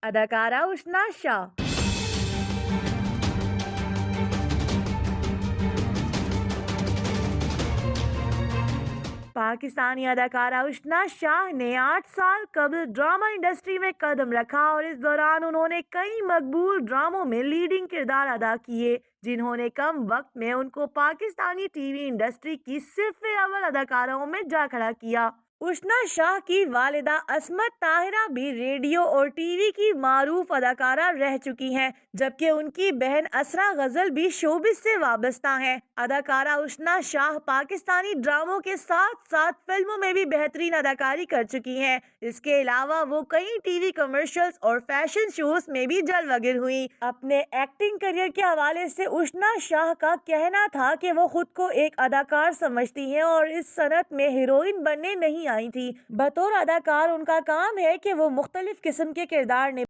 اداکارہ اشنا شاہ۔ پاکستانی اداکارہ اشنا شاہ نے 8 سال قبل ڈرامہ انڈسٹری میں قدم رکھا اور اس دوران انہوں نے کئی مقبول ڈراموں میں لیڈنگ کردار ادا کیے، جنہوں نے کم وقت میں ان کو پاکستانی ٹی وی انڈسٹری کی صف اول اداکاروں میں جا کھڑا کیا۔ اشنا شاہ کی والدہ عصمت طاہرہ بھی ریڈیو اور ٹی وی کی معروف اداکارہ رہ چکی ہیں، جبکہ ان کی بہن اسرا غزل بھی شوبز سے وابستہ ہیں۔ اداکارہ اشنا شاہ پاکستانی ڈراموں کے ساتھ ساتھ فلموں میں بھی بہترین اداکاری کر چکی ہیں۔ اس کے علاوہ وہ کئی ٹی وی کمرشلز اور فیشن شوز میں بھی جلوہ گر ہوئی۔ اپنے ایکٹنگ کیریئر کے حوالے سے اشنا شاہ کا کہنا تھا کہ وہ خود کو ایک اداکار سمجھتی ہیں اور اس صنعت میں ہیروئن بننے نہیں آئی تھی۔ بطور اداکار ان کا کام ہے کہ وہ مختلف قسم کے کردار